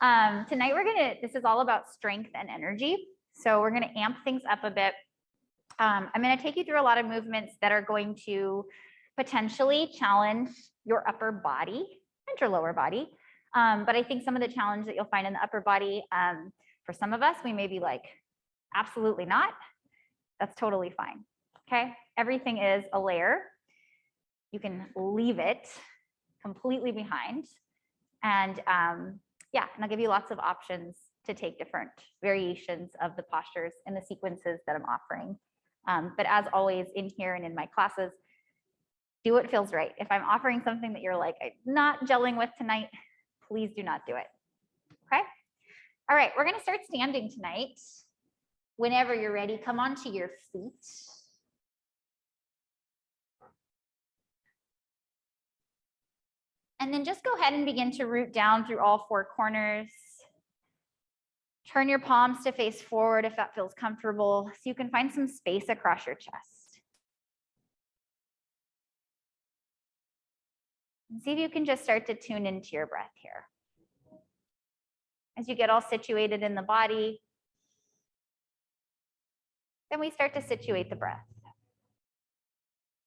Tonight this is all about strength and energy. So we're gonna amp things up a bit. I'm gonna take you through a lot of movements that are going to potentially challenge your upper body and your lower body. But I think some of the challenge that you'll find in the upper body, for some of us, we may be like, absolutely not. That's totally fine, okay? Everything is a layer. You can leave it completely behind. And yeah, and I'll give you lots of options to take different variations of the postures and the sequences that I'm offering. But as always in here and in my classes, do what feels right. If I'm offering something that you're like, I'm not gelling with tonight, please do not do it, okay? All right, we're gonna start standing tonight. Whenever you're ready, come onto your feet. And then just go ahead and begin to root down through all four corners. Turn your palms to face forward if that feels comfortable, so you can find some space across your chest. And see if you can just start to tune into your breath here. As you get all situated in the body, then we start to situate the breath.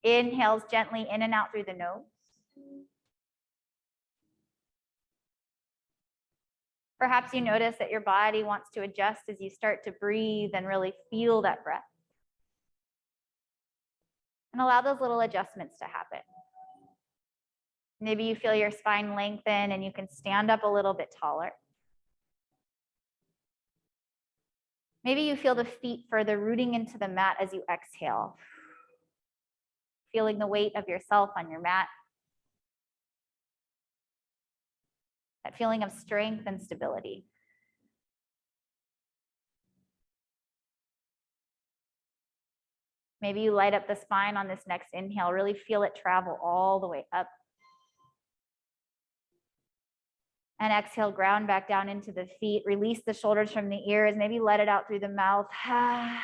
Inhales gently in and out through the nose. Perhaps you notice that your body wants to adjust as you start to breathe and really feel that breath. And allow those little adjustments to happen. Maybe you feel your spine lengthen and you can stand up a little bit taller. Maybe you feel the feet further rooting into the mat as you exhale. Feeling the weight of yourself on your mat. That feeling of strength and stability. Maybe you light up the spine on this next inhale, really feel it travel all the way up. And exhale, ground back down into the feet, release the shoulders from the ears, maybe let it out through the mouth. On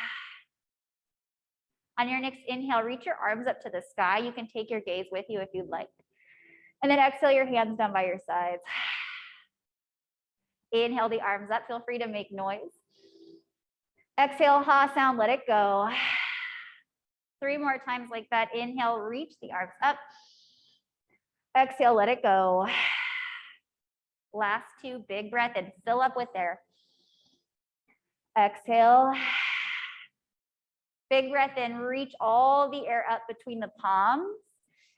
your next inhale, reach your arms up to the sky. You can take your gaze with you if you'd like. And then exhale your hands down by your sides. Inhale the arms up, feel free to make noise. Exhale, ha sound, let it go. 3 more times like that. Inhale, reach the arms up. Exhale, let it go. Last 2, big breath and fill up with air. Exhale. Big breath in, reach all the air up between the palms.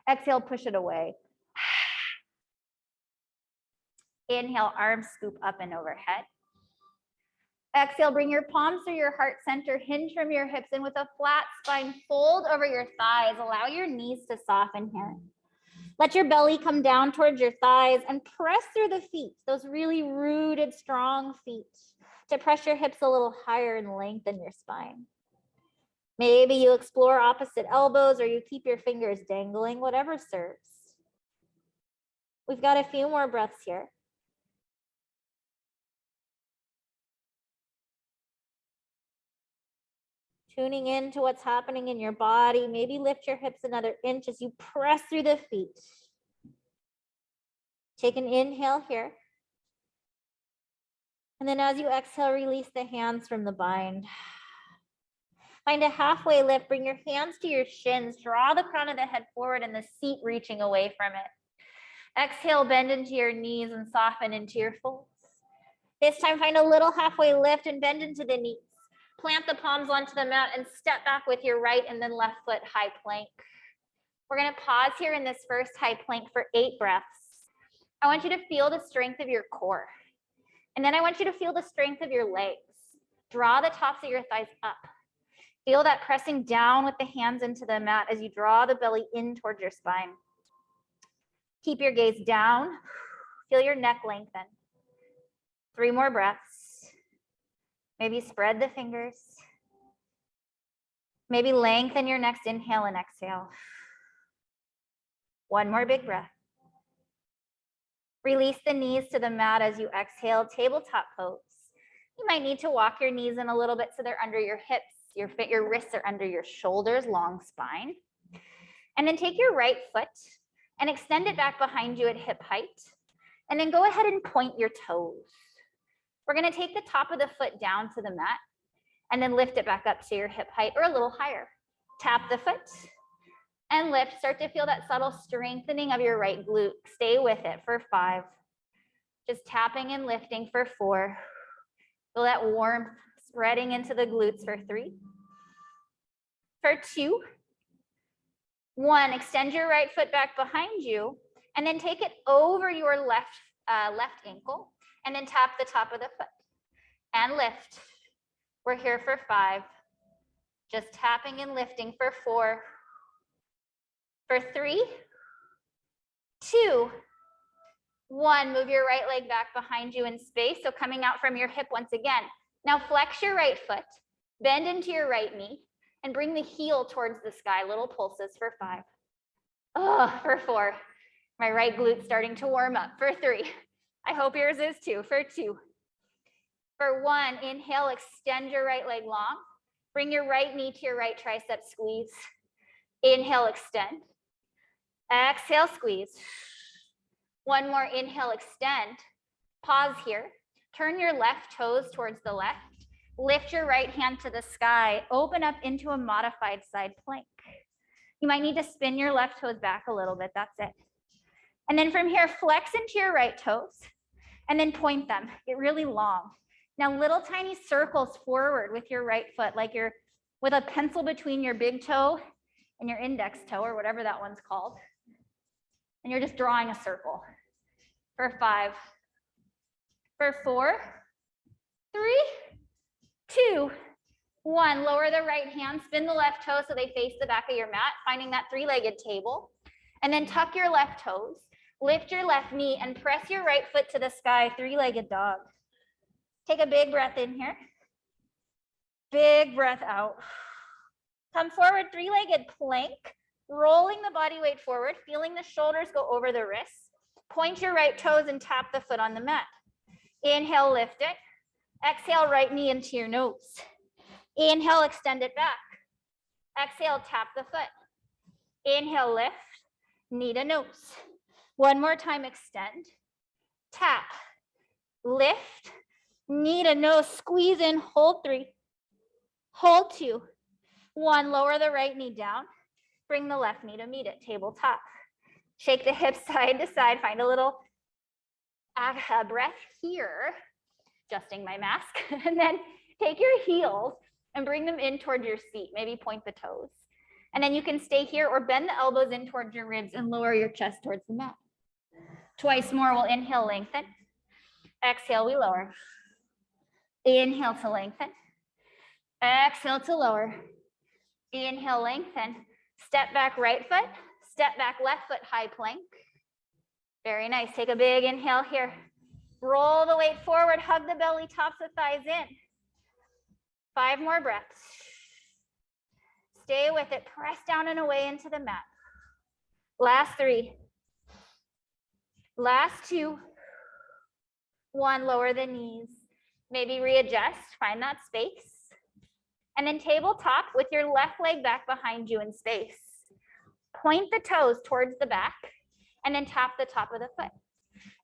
Exhale, push it away. Inhale, arms scoop up and overhead. Exhale, bring your palms through your heart center, hinge from your hips, and with a flat spine, fold over your thighs. Allow your knees to soften here. Let your belly come down towards your thighs and press through the feet, those really rooted, strong feet, to press your hips a little higher and lengthen your spine. Maybe you explore opposite elbows or you keep your fingers dangling, whatever serves. We've got a few more breaths here. Tuning into what's happening in your body. Maybe lift your hips another inch as you press through the feet. Take an inhale here. And then as you exhale, release the hands from the bind. Find a halfway lift. Bring your hands to your shins. Draw the crown of the head forward and the seat reaching away from it. Exhale, bend into your knees and soften into your folds. This time, find a little halfway lift and bend into the knees. Plant the palms onto the mat and step back with your right and then left foot high plank. We're gonna pause here in this first high plank for 8 breaths. I want you to feel the strength of your core. And then I want you to feel the strength of your legs. Draw the tops of your thighs up. Feel that pressing down with the hands into the mat as you draw the belly in towards your spine. Keep your gaze down. Feel your neck lengthen. 3 more breaths. Maybe spread the fingers. Maybe lengthen your next inhale and exhale. 1 more big breath. Release the knees to the mat as you exhale, tabletop pose. You might need to walk your knees in a little bit so they're under your hips. Your wrists are under your shoulders, long spine. And then take your right foot and extend it back behind you at hip height. And then go ahead and point your toes. We're gonna take the top of the foot down to the mat and then lift it back up to your hip height or a little higher. Tap the foot and lift. Start to feel that subtle strengthening of your right glute. Stay with it for 5. Just tapping and lifting for 4. Feel that warmth spreading into the glutes for 3. For 2. 1, extend your right foot back behind you and then take it over your left ankle and then tap the top of the foot and lift. We're here for 5. Just tapping and lifting for 4. For 3, 2, 1, move your right leg back behind you in space. So coming out from your hip once again. Now flex your right foot, bend into your right knee, and bring the heel towards the sky. Little pulses for 5. Oh, for 4. My right glute starting to warm up. For 3. I hope yours is too. For 2. For 1, inhale, extend your right leg long. Bring your right knee to your right tricep, squeeze. Inhale, extend. Exhale, squeeze. 1 more, inhale, extend. Pause here. Turn your left toes towards the left. Lift your right hand to the sky. Open up into a modified side plank. You might need to spin your left toes back a little bit. That's it. And then from here, flex into your right toes and then point them. Get really long. Now, little tiny circles forward with your right foot, like you're with a pencil between your big toe and your index toe, or whatever that one's called. And you're just drawing a circle. For 5. For 4, 3, 2, 1. Lower the right hand, spin the left toe so they face the back of your mat, finding that 3-legged table. And then tuck your left toes, lift your left knee, and press your right foot to the sky, 3-legged dog. Take a big breath in here. Big breath out. Come forward, 3-legged plank, rolling the body weight forward, feeling the shoulders go over the wrists. Point your right toes and tap the foot on the mat. Inhale, lift it. Exhale, right knee into your nose. Inhale, extend it back. Exhale, tap the foot. Inhale, lift, knee to nose. 1 more time, extend. Tap, lift, knee to nose, squeeze in, hold 3. Hold 2. 1, lower the right knee down. Bring the left knee to meet it, tabletop. Shake the hips side to side, find a little breath here, adjusting my mask, and then take your heels and bring them in towards your seat, maybe point the toes. And then you can stay here or bend the elbows in towards your ribs and lower your chest towards the mat. Twice more, we'll inhale, lengthen. Exhale, we lower. Inhale to lengthen. Exhale to lower. Inhale, lengthen. Step back right foot, step back left foot, high plank. Very nice. Take a big inhale here. Roll the weight forward, hug the belly, tops the thighs in. 5 more breaths. Stay with it. Press down and away into the mat. Last 3. Last 2. 1, lower the knees. Maybe readjust, find that space. And then tabletop with your left leg back behind you in space. Point the toes towards the back and then tap the top of the foot.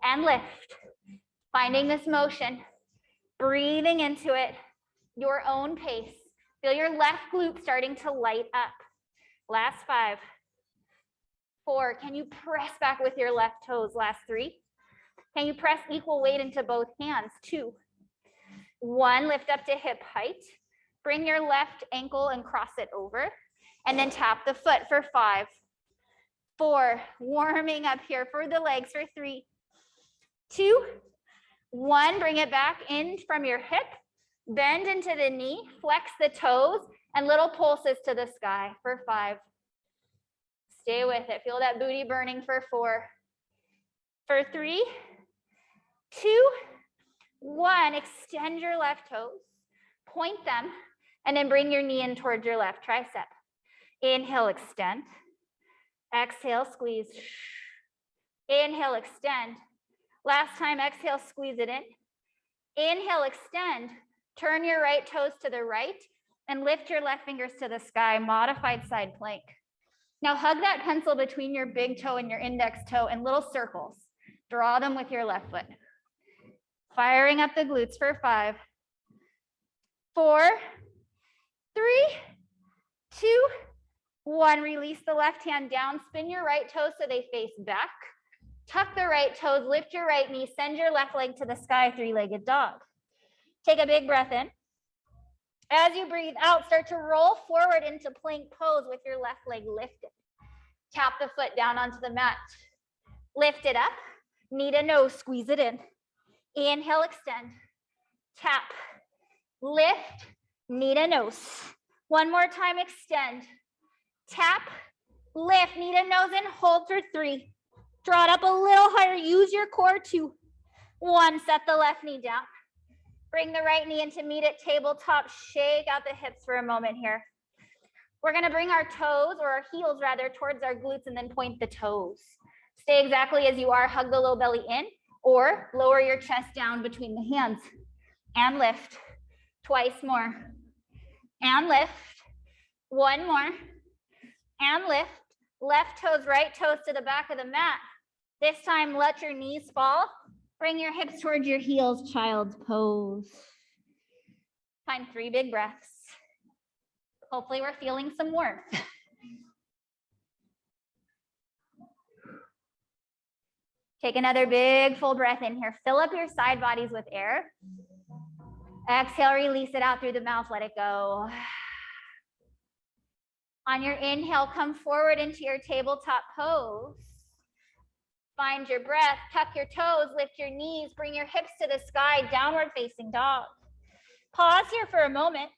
And lift. Finding this motion, breathing into it, your own pace. Feel your left glute starting to light up. Last 5. 4, can you press back with your left toes? Last 3. Can you press equal weight into both hands? 2. 1, lift up to hip height. Bring your left ankle and cross it over. And then tap the foot for 5. 4, warming up here for the legs for 3. 2, 1, bring it back in from your hip. Bend into the knee, flex the toes, and little pulses to the sky for 5. Stay with it. Feel that booty burning for 4. For 3, 2, 1, extend your left toes, point them, and then bring your knee in towards your left tricep. Inhale, extend. Exhale, squeeze. Inhale, extend. Last time, exhale, squeeze it in. Inhale, extend. Turn your right toes to the right and lift your left fingers to the sky, modified side plank. Now hug that pencil between your big toe and your index toe in little circles. Draw them with your left foot. Firing up the glutes for 5, 4, 3, 2, 1. Release the left hand down, spin your right toes so they face back. Tuck the right toes, lift your right knee, send your left leg to the sky, three-legged dog. Take a big breath in. As you breathe out, start to roll forward into plank pose with your left leg lifted. Tap the foot down onto the mat. Lift it up, knee to nose, squeeze it in. Inhale, extend, tap, lift, knee to nose. One more time, extend, tap, lift, knee to nose in, hold for 3. Draw it up a little higher, use your core, 2, 1, set the left knee down. Bring the right knee into meet at tabletop, shake out the hips for a moment here. We're gonna bring our toes, or our heels rather, towards our glutes and then point the toes. Stay exactly as you are, hug the low belly in, or lower your chest down between the hands and lift. Twice more. And lift. One more. And lift. Left toes, right toes to the back of the mat. This time, let your knees fall. Bring your hips towards your heels, child's pose. Find 3 big breaths. Hopefully we're feeling some warmth. Take another big full breath in here. Fill up your side bodies with air. Exhale, release it out through the mouth, let it go. On your inhale, come forward into your tabletop pose. Find your breath, tuck your toes, lift your knees, bring your hips to the sky, downward facing dog. Pause here for a moment.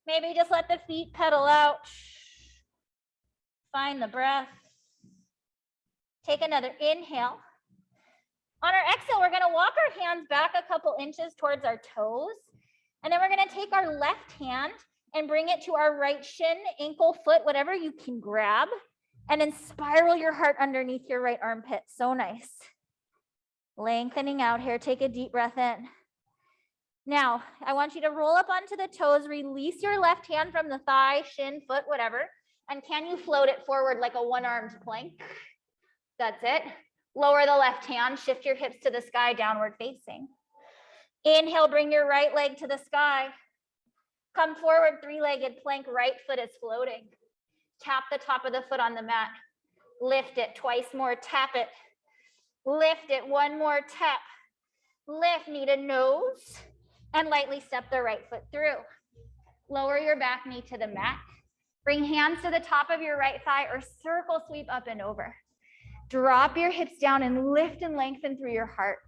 Maybe just let the feet pedal out. Find the breath. Take another inhale. On our exhale, we're gonna walk our hands back a couple inches towards our toes. And then we're gonna take our left hand and bring it to our right shin, ankle, foot, whatever you can grab. And then spiral your heart underneath your right armpit. So nice. Lengthening out here, take a deep breath in. Now, I want you to roll up onto the toes, release your left hand from the thigh, shin, foot, whatever. And can you float it forward like a one-armed plank? That's it. Lower the left hand, shift your hips to the sky, downward facing. Inhale, bring your right leg to the sky. Come forward, three-legged plank, right foot is floating. Tap the top of the foot on the mat. Lift it, twice more, tap it. Lift it, one more, tap. Lift, knee to nose, and lightly step the right foot through. Lower your back knee to the mat. Bring hands to the top of your right thigh or circle sweep up and over. Drop your hips down and lift and lengthen through your heart.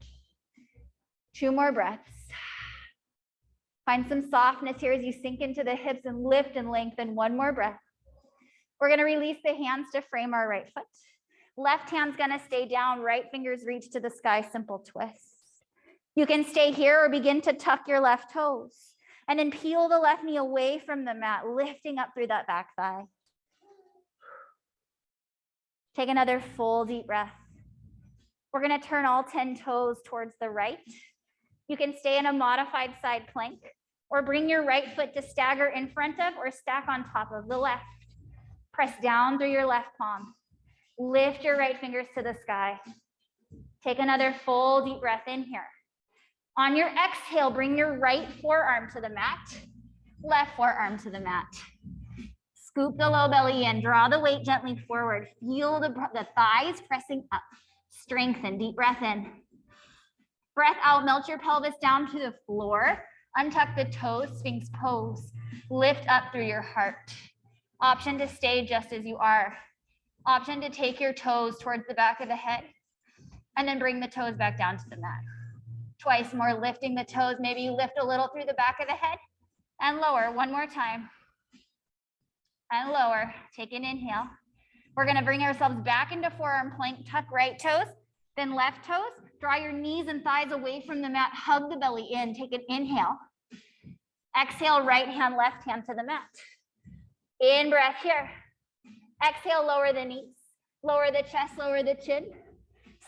2 more breaths. Find some softness here as you sink into the hips and lift and lengthen. 1 more breath. We're gonna release the hands to frame our right foot. Left hand's gonna stay down, right fingers reach to the sky, simple twist. You can stay here or begin to tuck your left toes and then peel the left knee away from the mat, lifting up through that back thigh. Take another full deep breath. We're gonna turn all 10 toes towards the right. You can stay in a modified side plank or bring your right foot to stagger in front of or stack on top of the left. Press down through your left palm. Lift your right fingers to the sky. Take another full deep breath in here. On your exhale, bring your right forearm to the mat, left forearm to the mat. Scoop the low belly in, draw the weight gently forward. Feel the thighs pressing up. Strengthen, deep breath in. Breath out, melt your pelvis down to the floor. Untuck the toes, Sphinx pose. Lift up through your heart. Option to stay just as you are. Option to take your toes towards the back of the head and then bring the toes back down to the mat. Twice more, lifting the toes. Maybe you lift a little through the back of the head and lower. 1 more time. And lower. Take an inhale. We're gonna bring ourselves back into forearm plank. Tuck right toes, then left toes. Draw your knees and thighs away from the mat. Hug the belly in. Take an inhale. Exhale, right hand, left hand to the mat. In breath here. Exhale, lower the knees. Lower the chest, lower the chin.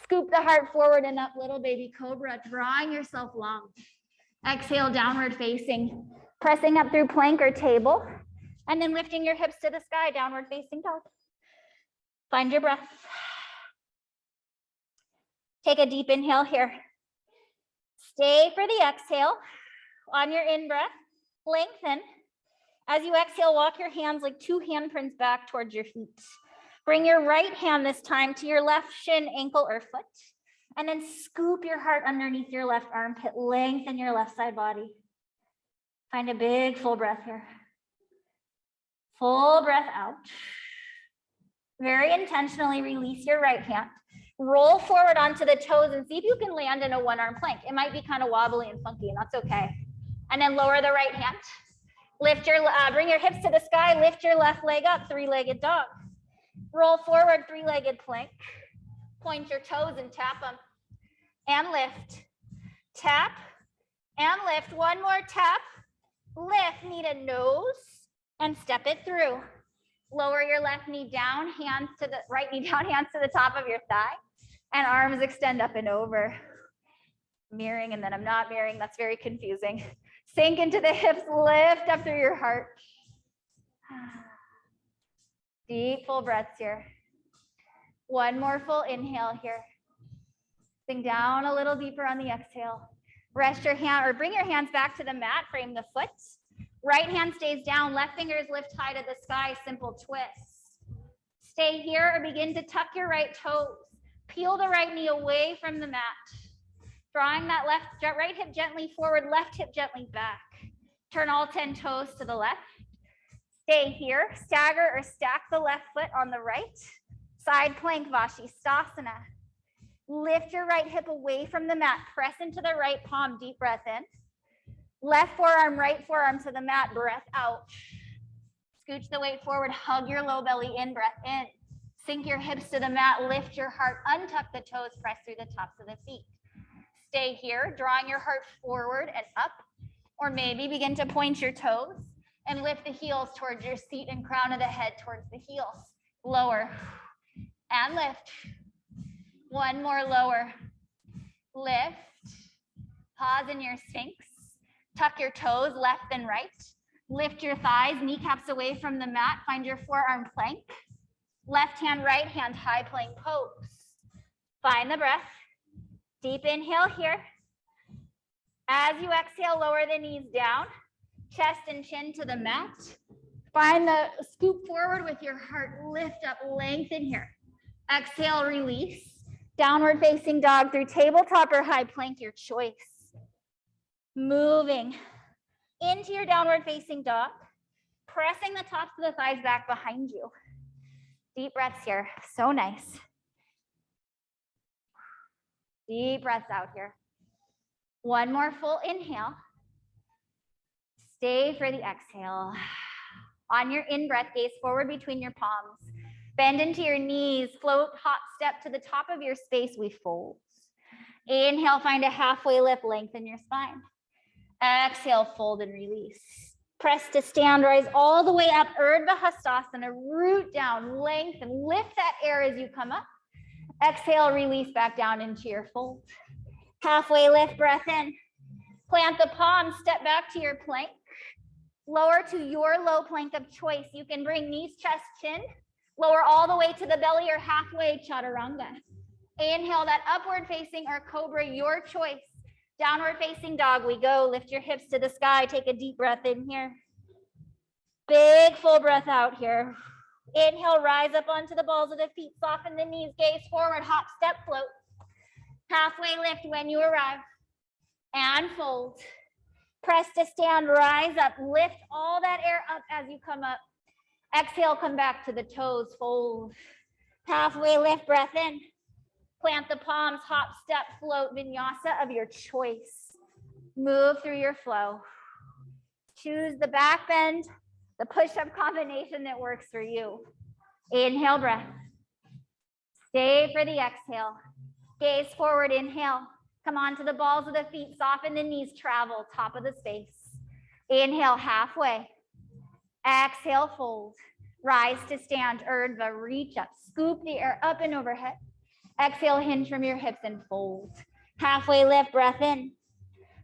Scoop the heart forward and up, little baby cobra, drawing yourself long. Exhale, downward facing. Pressing up through plank or table. And then lifting your hips to the sky, downward facing dog. Find your breath. Take a deep inhale here. Stay for the exhale. On your in-breath, lengthen. As you exhale, walk your hands like two handprints back towards your feet. Bring your right hand this time to your left shin, ankle, or foot. And then scoop your heart underneath your left armpit. Lengthen your left side body. Find a big full breath here. Full breath out. Very intentionally release your right hand. Roll forward onto the toes and see if you can land in a one-arm plank. It might be kind of wobbly and funky, and that's okay. And then lower the right hand. Lift your, bring your hips to the sky. Lift your left leg up, three-legged dog. Roll forward, three-legged plank. Point your toes and tap them. And lift. Tap and lift. One more tap. Lift, knee to nose, and step it through. Lower your left knee down, hands to the right knee down, hands to the top of your thigh, and arms extend up and over. Mirroring, and then I'm not mirroring. That's very confusing. Sink into the hips, lift up through your heart. Deep full breaths here. One more full inhale here. Sink down a little deeper on the exhale. Rest your hand or bring your hands back to the mat, frame the foot. Right hand stays down, left fingers lift high to the sky, simple twist. Stay here or begin to tuck your right toes. Peel the right knee away from the mat. Drawing that right hip gently forward, left hip gently back. Turn all 10 toes to the left. Stay here, stagger or stack the left foot on the right. Side plank Vashisthasana. Lift your right hip away from the mat. Press into the right palm, deep breath in. Left forearm, right forearm to the mat, breath out. Scooch the weight forward, hug your low belly in, breath in. Sink your hips to the mat, lift your heart, untuck the toes, press through the tops of the feet. Stay here, drawing your heart forward and up, or maybe begin to point your toes and lift the heels towards your seat and crown of the head towards the heels. Lower and lift. One more lower. Lift. Pause in your Sphinx. Tuck your toes left and right. Lift your thighs, kneecaps away from the mat. Find your forearm plank. Left hand, right hand, high plank pose. Find the breath. Deep inhale here. As you exhale, lower the knees down. Chest and chin to the mat. Find the scoop forward with your heart. Lift up, lengthen here. Exhale, release. Downward facing dog through tabletop or high plank, your choice. Moving into your downward facing dog, pressing the tops of the thighs back behind you. Deep breaths here, so nice. Deep breaths out here. One more full inhale. Stay for the exhale. On your in-breath, gaze forward between your palms. Bend into your knees, float hop step to the top of your space, we fold. Inhale, find a halfway lift, lengthen your spine. Exhale, fold and release. Press to stand, rise all the way up, Urdhva Hastasana, root down, lengthen, lift that air as you come up. Exhale, release back down into your fold. Halfway lift, breath in. Plant the palms, step back to your plank. Lower to your low plank of choice. You can bring knees, chest, chin. Lower all the way to the belly or halfway chaturanga. Inhale that upward facing or cobra, your choice. Downward facing dog, we go. Lift your hips to the sky. Take a deep breath in here. Big full breath out here. Inhale, rise up onto the balls of the feet. Soften the knees, gaze forward, hop, step, float. Halfway lift when you arrive. And fold. Press to stand, rise up. Lift all that air up as you come up. Exhale, come back to the toes, fold. Halfway lift, breath in. Plant the palms, hop, step, float, vinyasa of your choice. Move through your flow. Choose the back bend, the push-up combination that works for you. Inhale, breath. Stay for the exhale. Gaze forward, inhale. Come on to the balls of the feet, soften the knees, travel, top of the space. Inhale, halfway. Exhale, fold. Rise to stand, Urdhva, reach up, scoop the air up and overhead. Exhale, hinge from your hips and fold. Halfway lift, breath in.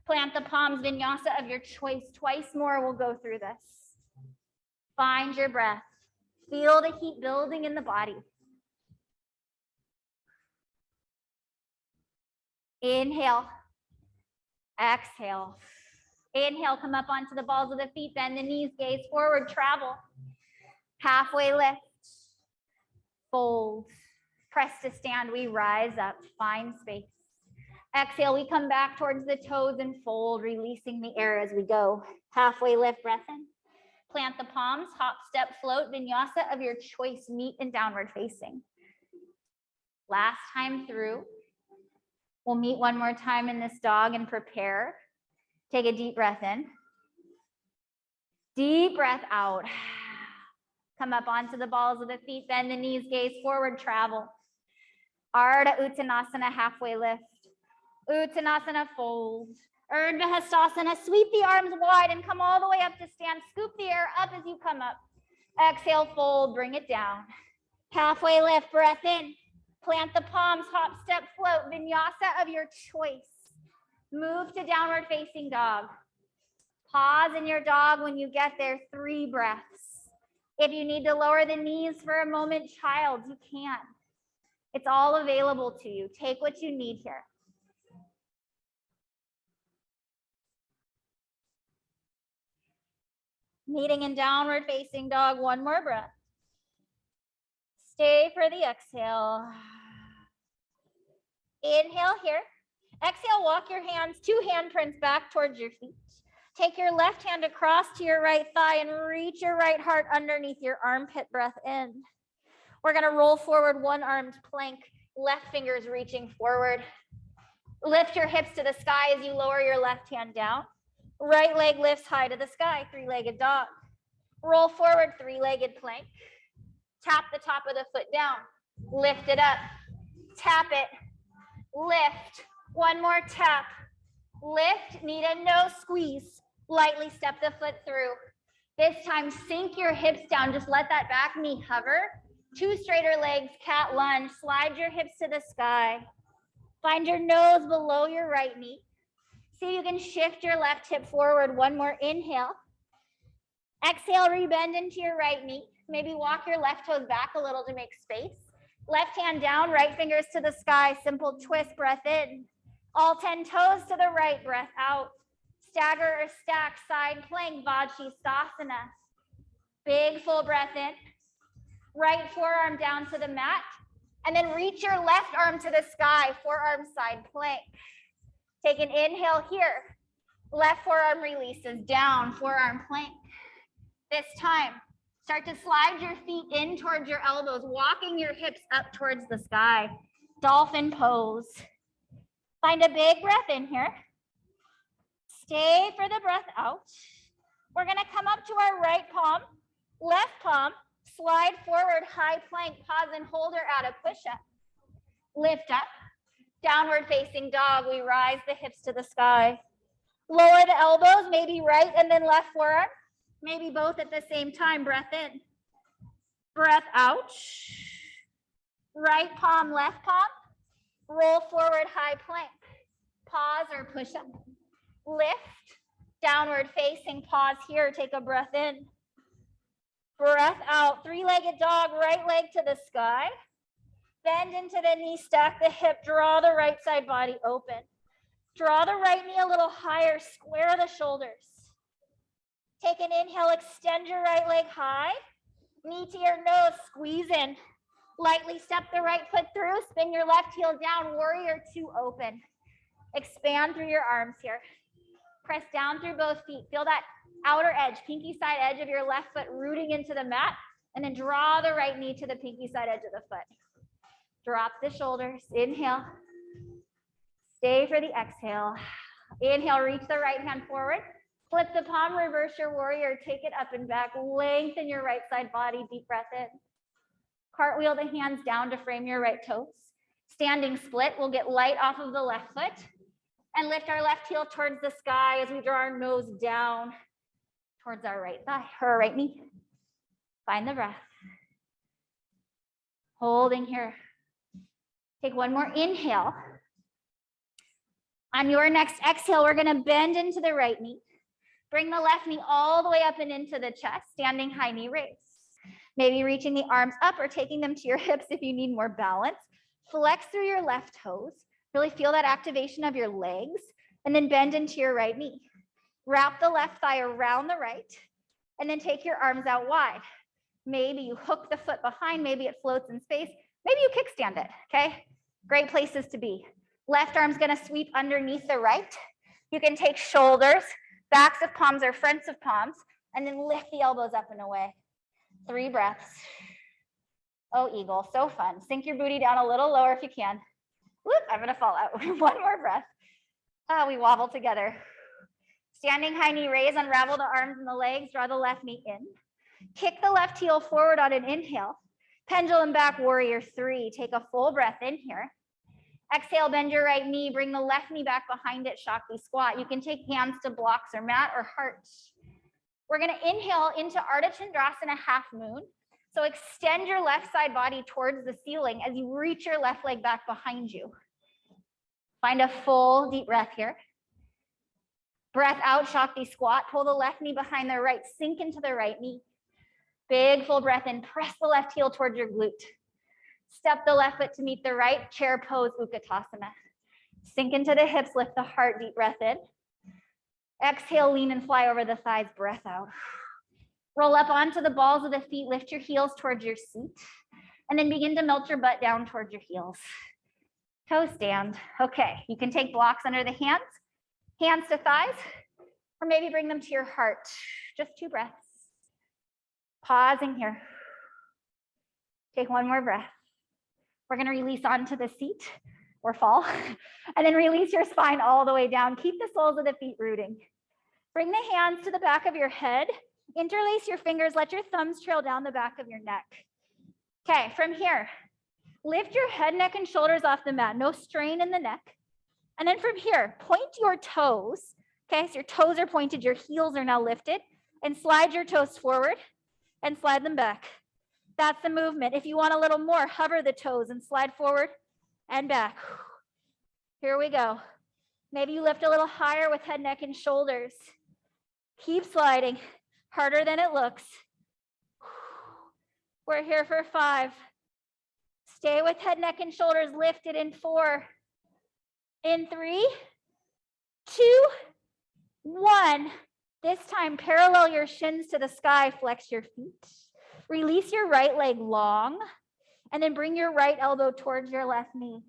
Plant the palms, vinyasa of your choice. Twice more, we'll go through this. Find your breath. Feel the heat building in the body. Inhale. Exhale. Inhale, come up onto the balls of the feet, bend the knees, gaze forward, travel. Halfway lift. Fold. Press to stand, we rise up, find space. Exhale, we come back towards the toes and fold, releasing the air as we go. Halfway lift, breath in. Plant the palms, hop, step, float, vinyasa of your choice, meet in downward facing. Last time through. We'll meet one more time in this dog and prepare. Take a deep breath in. Deep breath out. Come up onto the balls of the feet, bend the knees, gaze forward, travel. Ardha Uttanasana, halfway lift. Uttanasana, fold. Urdhva Hastasana, sweep the arms wide and come all the way up to stand. Scoop the air up as you come up. Exhale, fold, bring it down. Halfway lift, breath in. Plant the palms, hop, step, float, vinyasa of your choice. Move to downward facing dog. Pause in your dog when you get there, 3 breaths. If you need to lower the knees for a moment, child, you can. It's all available to you. Take what you need here. Meeting in downward facing dog, 1 more breath. Stay for the exhale. Inhale here. Exhale, walk your hands, 2 handprints back towards your feet. Take your left hand across to your right thigh and reach your right heart underneath your armpit, breath in. We're gonna roll forward, 1-armed plank, left fingers reaching forward. Lift your hips to the sky as you lower your left hand down. Right leg lifts high to the sky, 3-legged dog. Roll forward, 3-legged plank. Tap the top of the foot down. Lift it up. Tap it. Lift. 1 more tap. Lift, knee to nose, squeeze. Lightly step the foot through. This time, sink your hips down. Just let that back knee hover. 2 straighter legs, cat lunge. Slide your hips to the sky. Find your nose below your right knee. See if you can shift your left hip forward. 1 more inhale. Exhale, rebend into your right knee. Maybe walk your left toes back a little to make space. Left hand down, right fingers to the sky. Simple twist, breath in. All 10 toes to the right, breath out. Stagger or stack, side plank, Vajrasana. Big full breath in. Right forearm down to the mat. And then reach your left arm to the sky, forearm side plank. Take an inhale here. Left forearm releases down, forearm plank. This time, start to slide your feet in towards your elbows, walking your hips up towards the sky. Dolphin pose. Find a big breath in here. Stay for the breath out. We're gonna come up to our right palm, left palm, slide forward, high plank, pause and hold or add a push-up. Lift up, downward facing dog. We rise the hips to the sky. Lower the elbows, maybe right and then left forearm. Maybe both at the same time, breath in. Breath out. Right palm, left palm. Roll forward, high plank. Pause or push up. Lift, downward facing, pause here, take a breath in. Breath out, 3-legged dog, right leg to the sky. Bend into the knee, stack the hip, draw the right side body open. Draw the right knee a little higher, square the shoulders. Take an inhale, extend your right leg high. Knee to your nose, squeeze in. Lightly step the right foot through, spin your left heel down, warrior 2 open. Expand through your arms here. Press down through both feet. Feel that outer edge, pinky side edge of your left foot rooting into the mat, and then draw the right knee to the pinky side edge of the foot. Drop the shoulders, inhale. Stay for the exhale. Inhale, reach the right hand forward. Flip the palm, reverse your warrior, take it up and back. Lengthen your right side body, deep breath in. Cartwheel the hands down to frame your right toes. Standing split, we'll get light off of the left foot and lift our left heel towards the sky as we draw our nose down towards our right thigh or our right knee. Find the breath. Holding here. Take 1 more inhale. On your next exhale, we're gonna bend into the right knee. Bring the left knee all the way up and into the chest, standing high knee raise. Maybe reaching the arms up or taking them to your hips if you need more balance. Flex through your left toes. Really feel that activation of your legs and then bend into your right knee. Wrap the left thigh around the right, and then take your arms out wide. Maybe you hook the foot behind, maybe it floats in space, maybe you kickstand it, okay? Great places to be. Left arm's gonna sweep underneath the right. You can take shoulders, backs of palms or fronts of palms, and then lift the elbows up and away. 3 breaths. Oh, eagle, so fun. Sink your booty down a little lower if you can. Whoop, I'm gonna fall out. 1 more breath. We wobble together. Standing high knee raise, unravel the arms and the legs, draw the left knee in. Kick the left heel forward on an inhale. Pendulum back, warrior 3. Take a full breath in here. Exhale, bend your right knee, bring the left knee back behind it, Shakti squat. You can take hands to blocks or mat or heart. We're gonna inhale into Ardha Chandrasana, half moon. So extend your left side body towards the ceiling as you reach your left leg back behind you. Find a full deep breath here. Breath out, Shakti squat. Pull the left knee behind the right, sink into the right knee. Big full breath in, press the left heel towards your glute. Step the left foot to meet the right, chair pose, Utkatasana. Sink into the hips, lift the heart, deep breath in. Exhale, lean and fly over the thighs, breath out. Roll up onto the balls of the feet, lift your heels towards your seat, and then begin to melt your butt down towards your heels. Toe stand. Okay, you can take blocks under the hands to thighs, or maybe bring them to your heart. Just 2 breaths. Pausing here. Take 1 more breath. We're gonna release onto the seat or fall, and then release your spine all the way down. Keep the soles of the feet rooting. Bring the hands to the back of your head. Interlace your fingers, let your thumbs trail down the back of your neck. Okay, from here, lift your head, neck, and shoulders off the mat. No strain in the neck. And then from here, point your toes. Okay, so your toes are pointed, your heels are now lifted, and slide your toes forward and slide them back. That's the movement. If you want a little more, hover the toes and slide forward and back. Here we go. Maybe you lift a little higher with head, neck, and shoulders. Keep sliding, harder than it looks. We're here for 5. Stay with head, neck, and shoulders lifted in 4. In 3, 2, 1. This time, parallel your shins to the sky, flex your feet. Release your right leg long, and then bring your right elbow towards your left knee.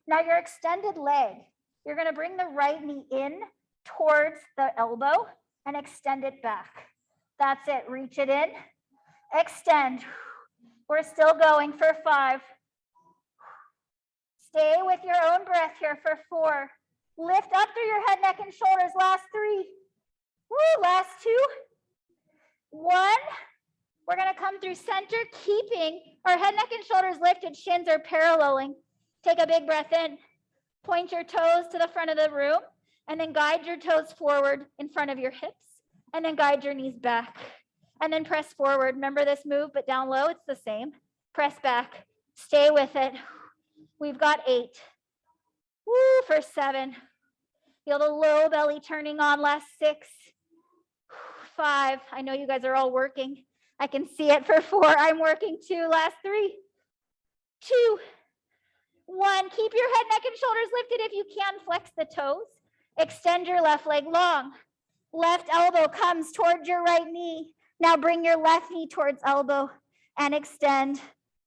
Now your extended leg, you're gonna bring the right knee in towards the elbow and extend it back. That's it, reach it in, extend. We're still going for 5. Stay with your own breath here for 4. Lift up through your head, neck, and shoulders. Last 3. Woo, last 2. 1. We're gonna come through center, keeping our head, neck, and shoulders lifted, shins are paralleling. Take a big breath in. Point your toes to the front of the room, and then guide your toes forward in front of your hips, and then guide your knees back. And then press forward. Remember this move, but down low, it's the same. Press back, stay with it. We've got 8. Woo, for 7. Feel the low belly turning on, last 6. 5, I know you guys are all working. I can see it for 4, I'm working too. Last 3, 2, 1. Keep your head, neck, and shoulders lifted if you can. Flex the toes. Extend your left leg long. Left elbow comes towards your right knee. Now bring your left knee towards elbow and extend.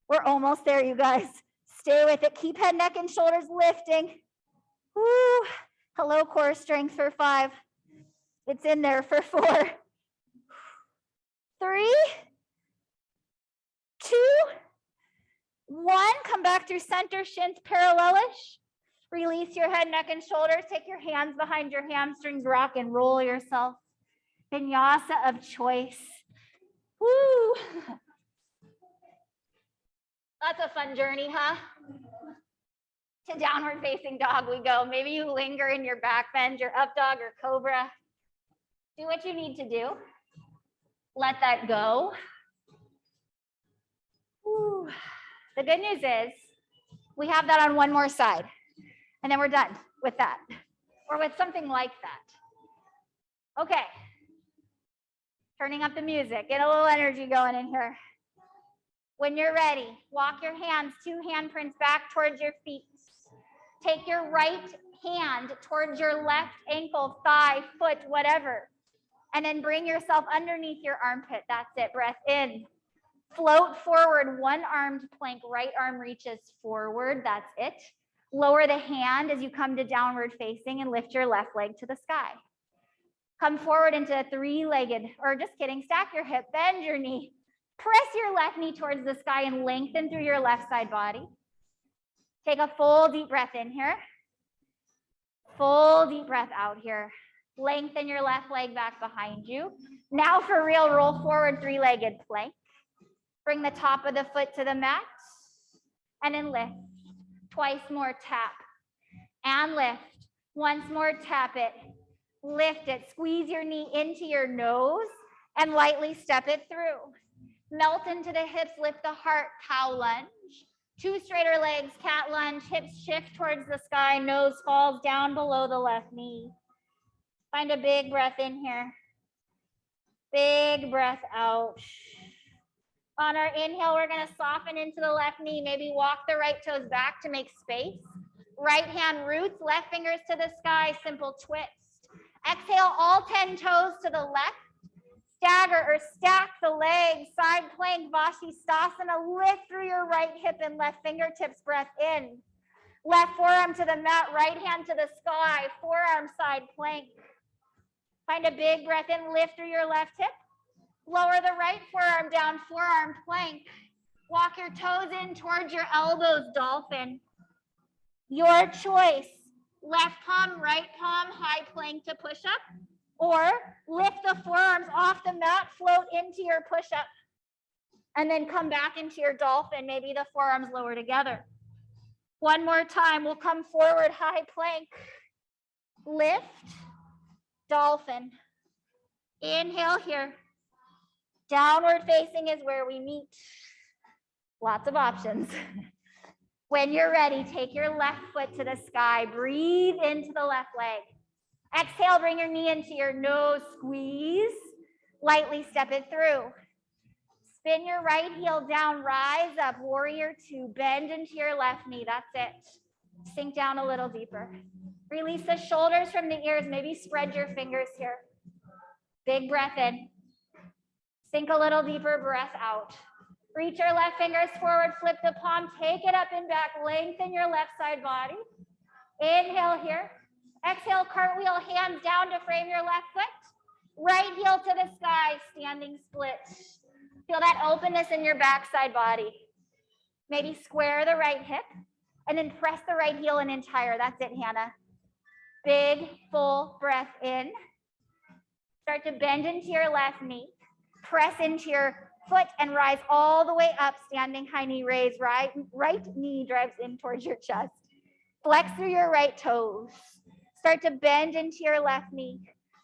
We're almost there, you guys. Stay with it. Keep head, neck, and shoulders lifting. Woo. Hello, core strength for 5. It's in there for 4. 3, 2, 1. Come back through center, shins parallelish. Release your head, neck, and shoulders. Take your hands behind your hamstrings. Rock and roll yourself. Vinyasa of choice. Woo. That's a fun journey, huh? To downward facing dog we go. Maybe you linger in your back bend, your up dog or cobra. Do what you need to do. Let that go. Woo. The good news is we have that on one more side, and then we're done with that, or with something like that. Okay. Turning up the music, get a little energy going in here. When you're ready, walk your hands, 2 handprints back towards your feet. Take your right hand towards your left ankle, thigh, foot, whatever. And then bring yourself underneath your armpit. That's it. Breath in. Float forward, one-armed plank, right arm reaches forward. That's it. Lower the hand as you come to downward facing and lift your left leg to the sky. Come forward into a three-legged, or just kidding, stack your hip, bend your knee. Press your left knee towards the sky and lengthen through your left side body. Take a full deep breath in here. Full deep breath out here. Lengthen your left leg back behind you. Now for real, roll forward, three-legged plank. Bring the top of the foot to the mat and then lift. Twice more, tap and lift. Once more, tap it. Lift it. Squeeze your knee into your nose and lightly step it through. Melt into the hips, lift the heart, cow lunge. Two straighter legs, cat lunge, hips shift towards the sky, nose falls down below the left knee. Find a big breath in here. Big breath out. On our inhale, we're gonna soften into the left knee, maybe walk the right toes back to make space. Right hand roots, left fingers to the sky, simple twist. Exhale, all 10 toes to the left. Stagger or stack the legs, side plank, Vashisthasana. Lift through your right hip and left fingertips, breath in. Left forearm to the mat, right hand to the sky, forearm side plank. Find a big breath in, lift through your left hip. Lower the right forearm down, forearm plank. Walk your toes in towards your elbows, dolphin. Your choice. Left palm, right palm, high plank to push up. Or lift the forearms off the mat, float into your push-up. And then come back into your dolphin, maybe the forearms lower together. One more time, we'll come forward, high plank. Lift, dolphin. Inhale here. Downward facing is where we meet. Lots of options. When you're ready, take your left foot to the sky. Breathe into the left leg. Exhale, bring your knee into your nose, squeeze. Lightly step it through. Spin your right heel down, rise up, warrior two. Bend into your left knee, that's it. Sink down a little deeper. Release the shoulders from the ears, maybe spread your fingers here. Big breath in. Sink a little deeper, breath out. Reach your left fingers forward, flip the palm, take it up and back, lengthen your left side body. Inhale here. Exhale, cartwheel, hands down to frame your left foot. Right heel to the sky, standing split. Feel that openness in your backside body. Maybe square the right hip and then press the right heel in entire. That's it, Hannah. Big, full breath in. Start to bend into your left knee. Press into your foot and rise all the way up, standing high knee raise. Right knee drives in towards your chest. Flex through your right toes. Start to bend into your left knee.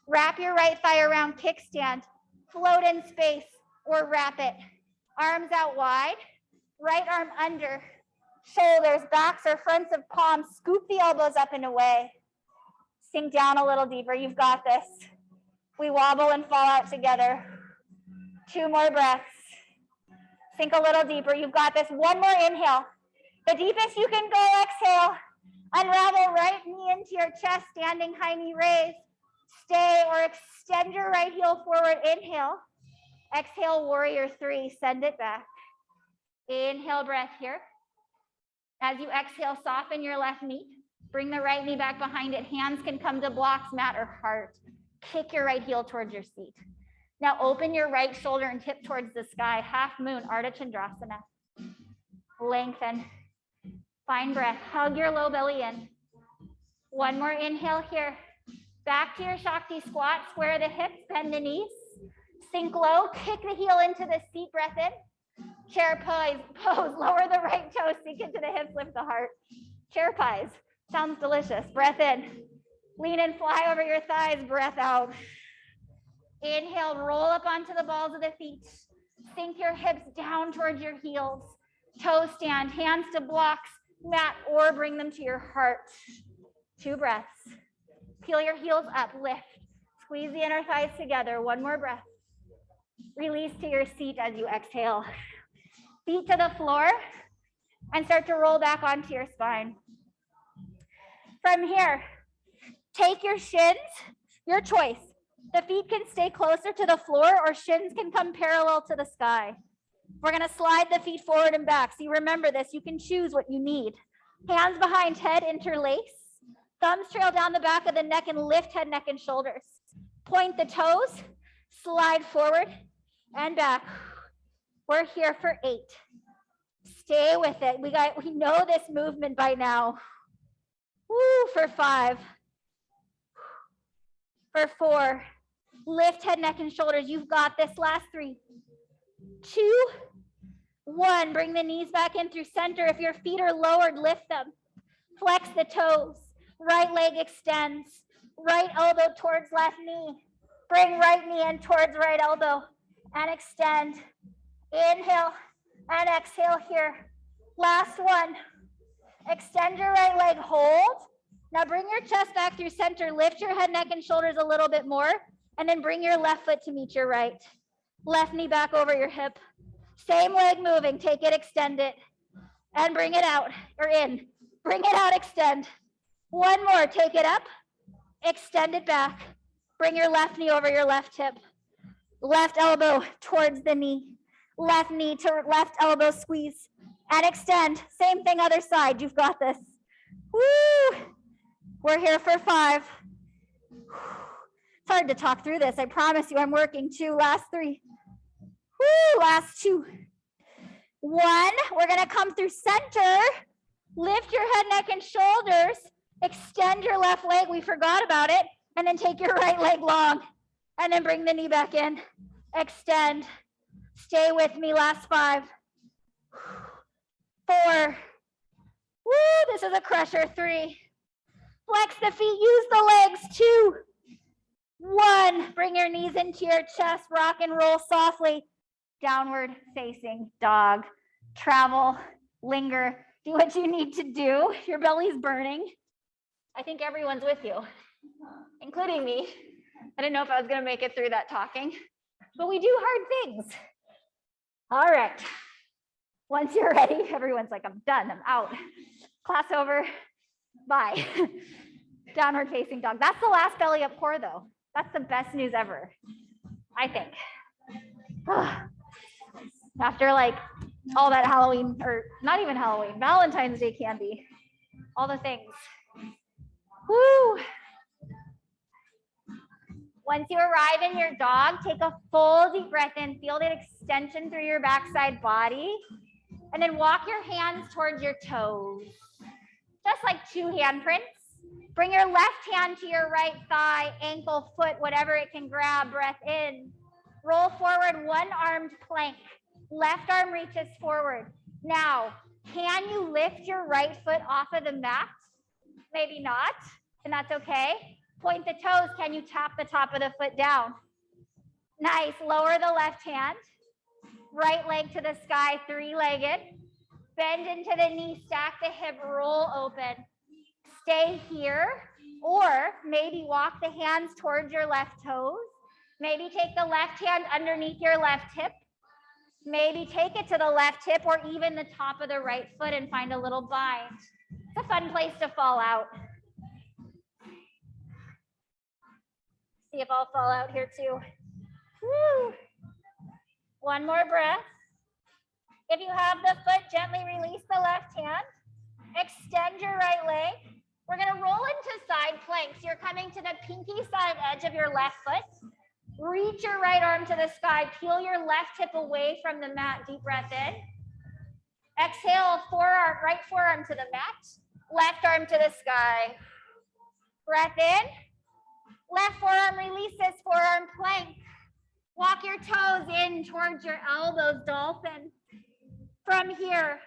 Wrap your right thigh around kickstand. Float in space or wrap it. Arms out wide. Right arm under. Shoulders, backs or fronts of palms. Scoop the elbows up and away. Sink down a little deeper. You've got this. We wobble and fall out together. 2 more breaths. Sink a little deeper. You've got this. One more inhale. The deepest you can go, exhale. Unravel right knee into your chest, standing high knee raise. Stay or extend your right heel forward. Inhale. Exhale, warrior three. Send it back. Inhale, breath here. As you exhale, soften your left knee. Bring the right knee back behind it. Hands can come to blocks, mat, or heart. Kick your right heel towards your seat. Now open your right shoulder and tip towards the sky. Half moon, Ardha Chandrasana. Lengthen. Find breath. Hug your low belly in. One more inhale here. Back to your Shakti squat. Square the hips, bend the knees. Sink low. Kick the heel into the seat. Breath in. Chair pose. Lower the right toe. Sink into the hips. Lift the heart. Chair pies. Sounds delicious. Breath in. Lean and fly over your thighs. Breath out. Inhale. Roll up onto the balls of the feet. Sink your hips down towards your heels. Toe stand. Hands to blocks, mat, or bring them to your heart. 2 breaths. Peel your heels up. Lift. Squeeze the inner thighs together. 1 more breath. Release to your seat as you exhale. Feet to the floor and start to roll back onto your spine. From here, take your shins, your choice. The feet can stay closer to the floor or shins can come parallel to the sky. We're gonna slide the feet forward and back. So you remember this, you can choose what you need. Hands behind head, interlace. Thumbs trail down the back of the neck and lift head, neck, and shoulders. Point the toes, slide forward and back. We're here for 8. Stay with it. We know this movement by now. Woo, for 5. For 4. Lift head, neck, and shoulders. You've got this. Last 3. 2, 1. Bring the knees back in through center. If your feet are lowered, lift them. Flex the toes. Right leg extends. Right elbow towards left knee. Bring right knee in towards right elbow and extend. Inhale and exhale here. Last one. Extend your right leg, hold. Now bring your chest back through center. Lift your head, neck, and shoulders a little bit more. And then bring your left foot to meet your right. Left knee back over your hip. Same leg moving. Take it, extend it. And bring it out or in. Bring it out, extend. One more, take it up. Extend it back. Bring your left knee over your left hip. Left elbow towards the knee. Left knee to left elbow, squeeze. And extend. Same thing, other side. You've got this. Woo! We're here for 5. It's hard to talk through this. I promise you I'm working. 2, last 3. Woo! Last 2. 1. We're going to come through center. Lift your head, neck, and shoulders. Extend your left leg. We forgot about it. And then take your right leg long. And then bring the knee back in. Extend. Stay with me. Last 5. 4. Woo, this is a crusher. 3. Flex the feet. Use the legs. 2. 1. Bring your knees into your chest. Rock and roll softly. Downward facing dog. Travel. Linger. Do what you need to do. Your belly's burning. I think everyone's with you, including me. I didn't know if I was going to make it through that talking, but we do hard things. All right. Once you're ready, everyone's like, I'm done, I'm out. Class over, bye. Downward facing dog. That's the last belly up core though. That's the best news ever, I think. After like all that Halloween, or not even Halloween, Valentine's Day candy, all the things. Woo. Once you arrive in your dog, take a full deep breath in, feel that extension through your backside body, and then walk your hands towards your toes, just like 2 handprints. Bring your left hand to your right thigh, ankle, foot, whatever it can grab, breath in. Roll forward, 1-armed plank. Left arm reaches forward. Now, can you lift your right foot off of the mat? Maybe not, and that's okay. Point the toes. Can you tap the top of the foot down? Nice. Lower the left hand. Right leg to the sky, 3-legged. Bend into the knee, stack the hip, roll open. Stay here, or maybe walk the hands towards your left toes. Maybe take the left hand underneath your left hip. Maybe take it to the left hip or even the top of the right foot and find a little bind. It's a fun place to fall out. See if I'll fall out here too. Woo. One more breath. If you have the foot, gently release the left hand. Extend your right leg. We're going to roll into side planks. You're coming to the pinky side edge of your left foot. Reach your right arm to the sky. Peel your left hip away from the mat. Deep breath in. Exhale, right forearm to the mat. Left arm to the sky. Breath in. Left forearm releases, forearm plank. Walk your toes in towards your elbows, dolphin. From here,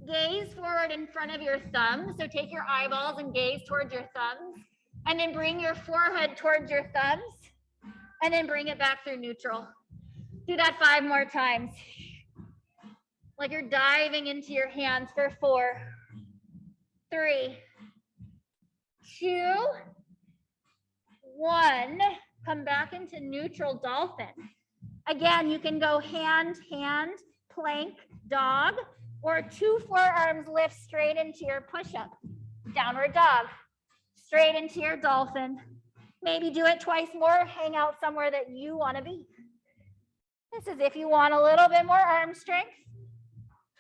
gaze forward in front of your thumbs. So take your eyeballs and gaze towards your thumbs. And then bring your forehead towards your thumbs. And then bring it back through neutral. Do that 5 more times. Like you're diving into your hands for 4, 3, 2, 1. Come back into neutral dolphin. Again, you can go hand, hand, plank, dog, or 2 forearms lift straight into your push-up. Downward dog. straight into your dolphin. Maybe do it twice more, hang out somewhere that you want to be. This is if you want a little bit more arm strength.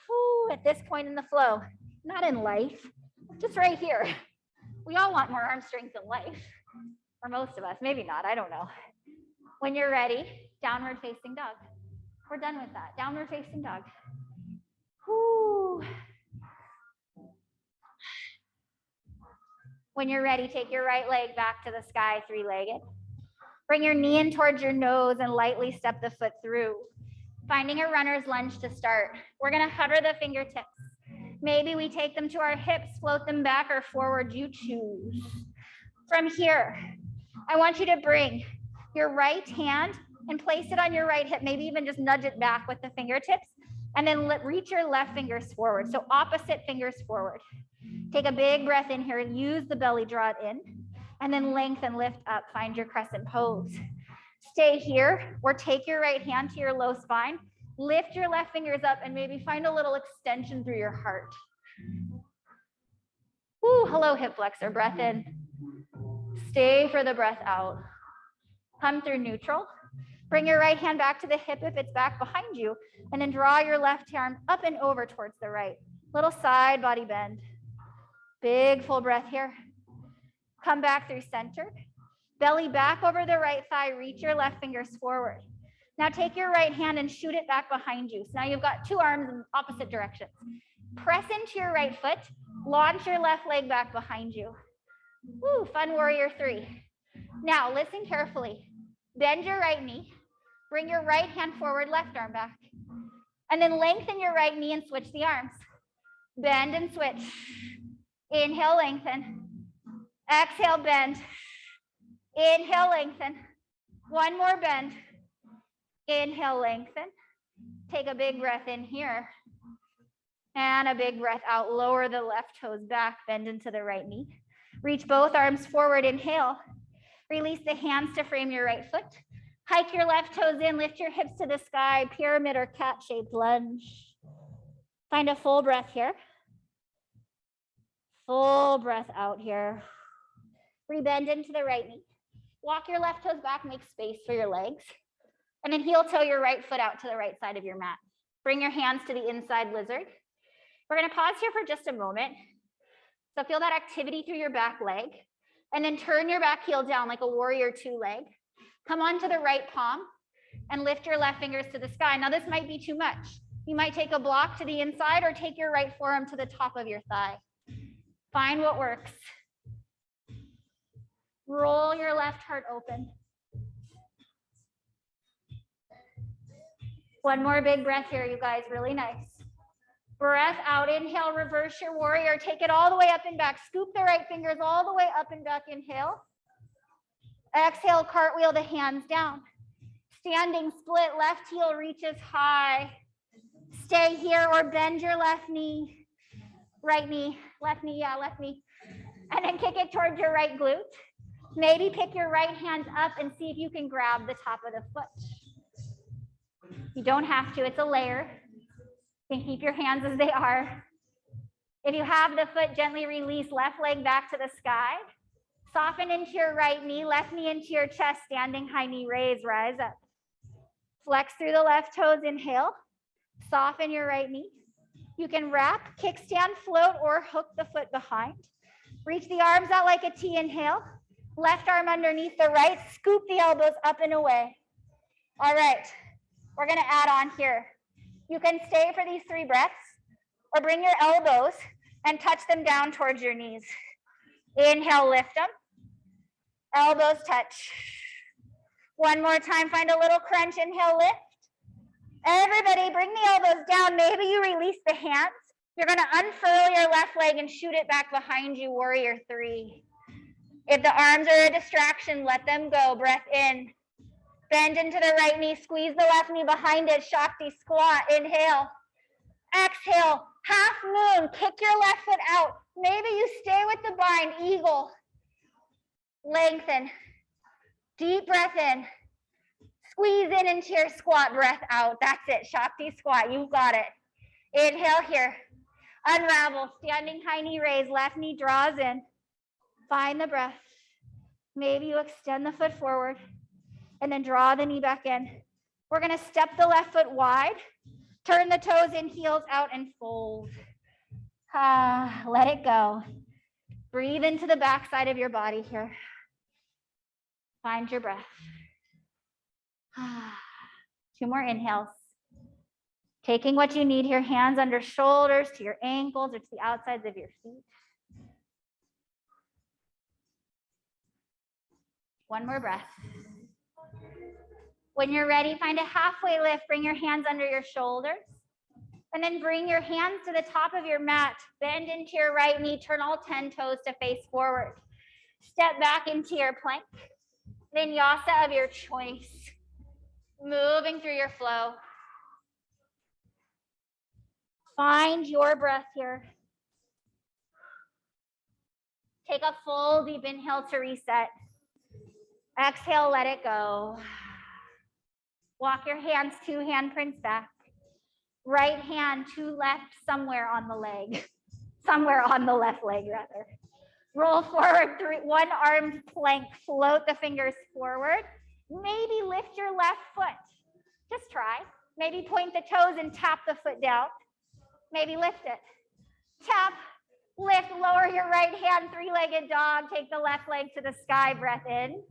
Whew, at this point in the flow, not in life, just right here. We all want more arm strength in life, or most of us, maybe not, I don't know. When you're ready, downward facing dog. We're done with that, downward facing dog. Whew. When you're ready, take your right leg back to the sky, three-legged. Bring your knee in towards your nose and lightly step the foot through. Finding a runner's lunge to start. We're gonna hover the fingertips. Maybe we take them to our hips, float them back or forward, you choose. From here, I want you to bring your right hand and place it on your right hip, maybe even just nudge it back with the fingertips, and then reach your left fingers forward. So opposite fingers forward. Take a big breath in here and use the belly, draw it in, and then lengthen, lift up, find your crescent pose. Stay here or take your right hand to your low spine, lift your left fingers up and maybe find a little extension through your heart. Ooh, hello, hip flexor, breath in. Stay for the breath out. Come through neutral. Bring your right hand back to the hip if it's back behind you, and then draw your left arm up and over towards the right. Little side body bend. Big full breath here. Come back through center. Belly back over the right thigh, reach your left fingers forward. Now take your right hand and shoot it back behind you. So now you've got two arms in opposite directions. Press into your right foot, launch your left leg back behind you. Woo, fun warrior three. Now listen carefully. Bend your right knee, bring your right hand forward, left arm back. And then lengthen your right knee and switch the arms. Bend and switch. Inhale, lengthen. Exhale, bend. Inhale, lengthen. One more bend. Inhale, lengthen. Take a big breath in here. And a big breath out. Lower the left toes back, bend into the right knee. Reach both arms forward, inhale. Release the hands to frame your right foot. Hike your left toes in, lift your hips to the sky, pyramid or cat-shaped lunge. Find a full breath here. Full breath out here. Rebend into the right knee. Walk your left toes back, make space for your legs. And then heel toe your right foot out to the right side of your mat. Bring your hands to the inside lizard. We're gonna pause here for just a moment. So feel that activity through your back leg. And then turn your back heel down like a warrior two leg. Come onto the right palm and lift your left fingers to the sky. Now this might be too much. You might take a block to the inside or take your right forearm to the top of your thigh. Find what works. Roll your left heart open. One more big breath here, you guys, really nice. Breath out, inhale, reverse your warrior. Take it all the way up and back. Scoop the right fingers all the way up and back, inhale. Exhale, cartwheel the hands down. Standing split, left heel reaches high. Stay here or bend your left knee. Right knee, left knee, yeah, left knee. And then kick it towards your right glute. Maybe pick your right hand up and see if you can grab the top of the foot. You don't have to, it's a layer. You can keep your hands as they are. If you have the foot, gently release, left leg back to the sky. Soften into your right knee, left knee into your chest, standing high knee raise, rise up. Flex through the left toes, inhale. Soften your right knee. You can wrap, kickstand, float, or hook the foot behind. Reach the arms out like a T, inhale. Left arm underneath the right, scoop the elbows up and away. All right, we're gonna add on here. You can stay for these 3 breaths or bring your elbows and touch them down towards your knees. Inhale, lift them. Elbows touch. One more time, find a little crunch, inhale, lift. Everybody bring the elbows down. Maybe you release the hands. You're gonna unfurl your left leg and shoot it back behind you, warrior 3. If the arms are a distraction, let them go. Breath in. Bend into the right knee, squeeze the left knee behind it, Shakti squat, inhale. Exhale, half moon, kick your left foot out. Maybe you stay with the bind, eagle. Lengthen, deep breath in. Squeeze in into your squat, breath out. That's it, Shakti squat, you've got it. Inhale here, unravel, standing high knee raise, left knee draws in. Find the breath. Maybe you extend the foot forward and then draw the knee back in. We're gonna step the left foot wide, turn the toes in, heels out, and fold. Let it go. Breathe into the backside of your body here. Find your breath. 2 more inhales. Taking what you need here, hands under shoulders, to your ankles, or to the outsides of your feet. 1 more breath. When you're ready, find a halfway lift. Bring your hands under your shoulders. And then bring your hands to the top of your mat. Bend into your right knee. Turn all 10 toes to face forward. Step back into your plank. Vinyasa of your choice. Moving through your flow. Find your breath here. Take a full deep inhale to reset. Exhale, let it go. Walk your hands 2 handprints back. Right hand to left, somewhere on the leg. Somewhere on the left leg, rather. Roll forward, 1 armed plank. Float the fingers forward. Maybe lift your left foot. Just try. Maybe point the toes and tap the foot down. Maybe lift it. Tap, lift, lower your right hand, 3-legged dog. Take the left leg to the sky, breath in.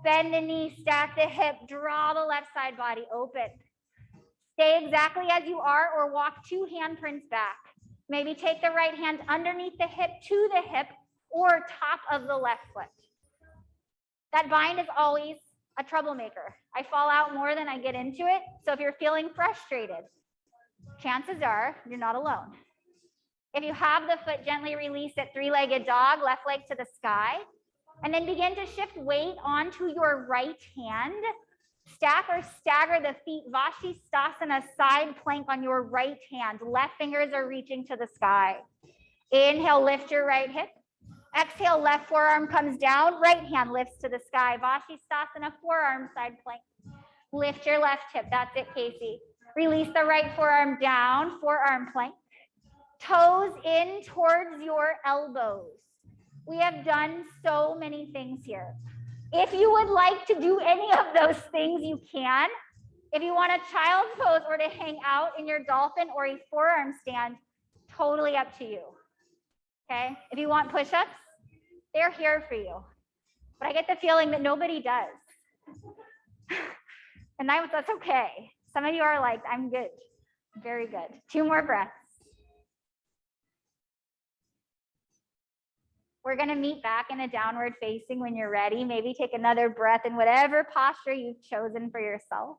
Bend the knee, stack the hip, draw the left side body open. Stay exactly as you are or walk 2 handprints back. Maybe take the right hand underneath the hip to the hip or top of the left foot. That bind is always a troublemaker. I fall out more than I get into it. So if you're feeling frustrated, chances are you're not alone. If you have the foot, gently release it, 3-legged dog, left leg to the sky, and then begin to shift weight onto your right hand. Stack or stagger the feet, Vashisthasana, side plank on your right hand. Left fingers are reaching to the sky. Inhale, lift your right hip. Exhale, left forearm comes down, right hand lifts to the sky. Vashisthasana, forearm side plank. Lift your left hip, that's it, Casey. Release the right forearm down, forearm plank. Toes in towards your elbows. We have done so many things here. If you would like to do any of those things, you can. If you want a child's pose or to hang out in your dolphin or a forearm stand, totally up to you. Okay? If you want push-ups, they're here for you. But I get the feeling that nobody does. And that's okay. Some of you are like, I'm good. Very good. 2 more breaths. We're going to meet back in a downward facing when you're ready. Maybe take another breath in whatever posture you've chosen for yourself.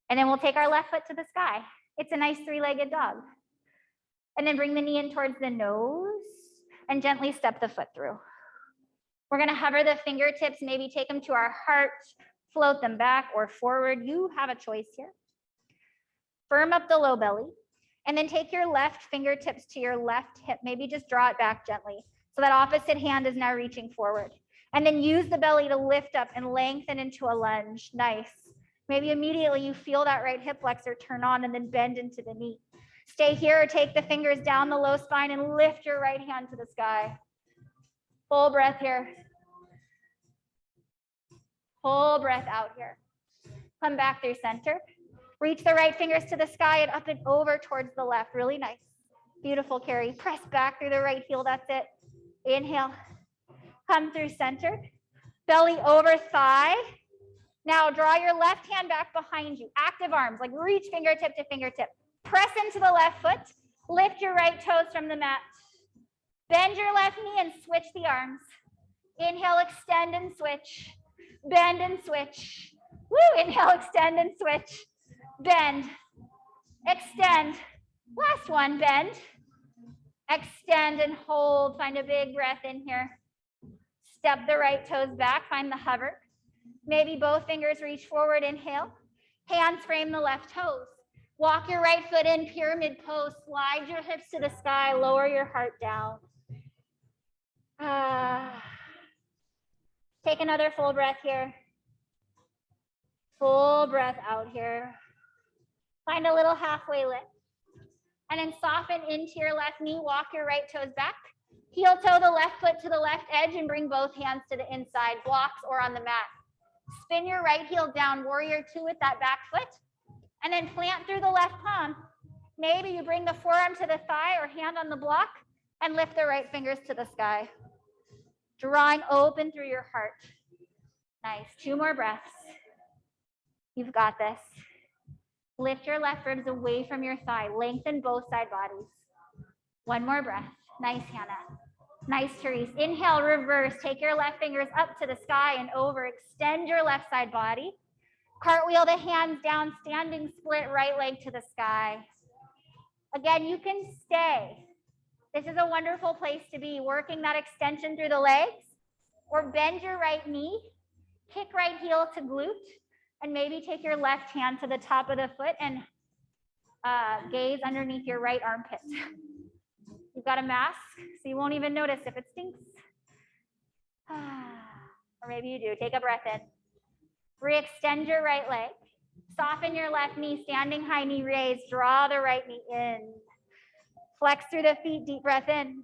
And then we'll take our left foot to the sky. It's a nice 3-legged dog. And then bring the knee in towards the nose and gently step the foot through. We're going to hover the fingertips, maybe take them to our heart, float them back or forward. You have a choice here. Firm up the low belly. And then take your left fingertips to your left hip. Maybe just draw it back gently. So that opposite hand is now reaching forward. And then use the belly to lift up and lengthen into a lunge. Nice. Maybe immediately you feel that right hip flexor turn on and then bend into the knee. Stay here or take the fingers down the low spine and lift your right hand to the sky. Full breath here. Full breath out here. Come back through center. Reach the right fingers to the sky and up and over towards the left. Really nice. Beautiful, Carrie. Press back through the right heel. That's it. Inhale. Come through center. Belly over thigh. Now draw your left hand back behind you. Active arms, like reach fingertip to fingertip. Press into the left foot. Lift your right toes from the mat. Bend your left knee and switch the arms. Inhale, extend and switch. Bend and switch. Woo! Inhale, extend and switch. Bend, extend. Last one, bend, extend and hold. Find a big breath in here. Step the right toes back, find the hover. Maybe both fingers reach forward, inhale. Hands frame the left toes. Walk your right foot in, pyramid pose. Slide your hips to the sky, lower your heart down. Take another full breath here. Full breath out here. Find a little halfway lift. And then soften into your left knee. Walk your right toes back. Heel toe the left foot to the left edge and bring both hands to the inside, blocks or on the mat. Spin your right heel down, warrior two with that back foot, and then plant through the left palm. Maybe you bring the forearm to the thigh or hand on the block and lift the right fingers to the sky. Drawing open through your heart. Nice, 2 more breaths. You've got this. Lift your left ribs away from your thigh. Lengthen both side bodies. 1 more breath. Nice, Hannah. Nice, Therese. Inhale, reverse. Take your left fingers up to the sky and over. Extend your left side body. Cartwheel the hands down, standing split, right leg to the sky. Again, you can stay. This is a wonderful place to be, working that extension through the legs, or bend your right knee, kick right heel to glute, and maybe take your left hand to the top of the foot and gaze underneath your right armpit. You've got a mask, so you won't even notice if it stinks. Or maybe you do. Take a breath in. Re-extend your right leg. Soften your left knee, standing high knee raised. Draw the right knee in. Flex through the feet, deep breath in.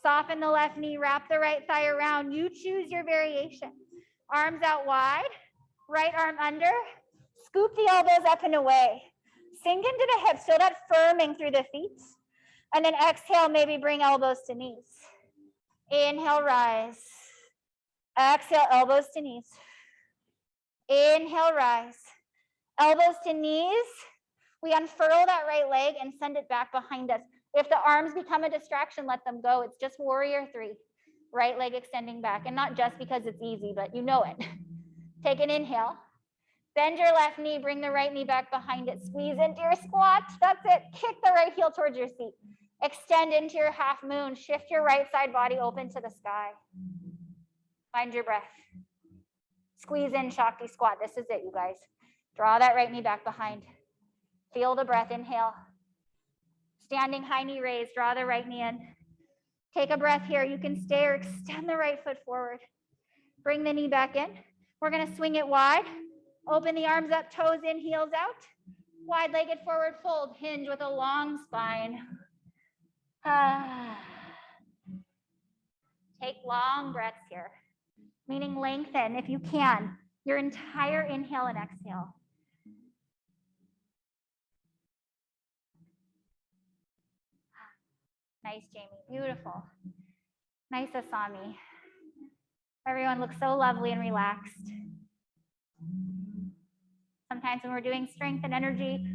Soften the left knee, wrap the right thigh around. You choose your variation. Arms out wide, right arm under. Scoop the elbows up and away. Sink into the hips, feel that firming through the feet. And then exhale, maybe bring elbows to knees. Inhale, rise. Exhale, elbows to knees. Inhale, rise. Elbows to knees. We unfurl that right leg and send it back behind us. If the arms become a distraction, let them go. It's just warrior three. Right leg extending back. And not just because it's easy, but you know it. Take an inhale. Bend your left knee. Bring the right knee back behind it. Squeeze into your squat. That's it. Kick the right heel towards your seat. Extend into your half moon. Shift your right side body open to the sky. Find your breath. Squeeze in, Shakti squat. This is it, you guys. Draw that right knee back behind. Feel the breath. Inhale. Standing high knee raised. Draw the right knee in. Take a breath here. You can stay or extend the right foot forward. Bring the knee back in. We're going to swing it wide. Open the arms up, toes in, heels out. Wide-legged forward fold. Hinge with a long spine. Take long breaths here, meaning lengthen, if you can, your entire inhale and exhale. Nice, Jamie. Beautiful. Nice, Asami. Everyone looks so lovely and relaxed. Sometimes when we're doing strength and energy,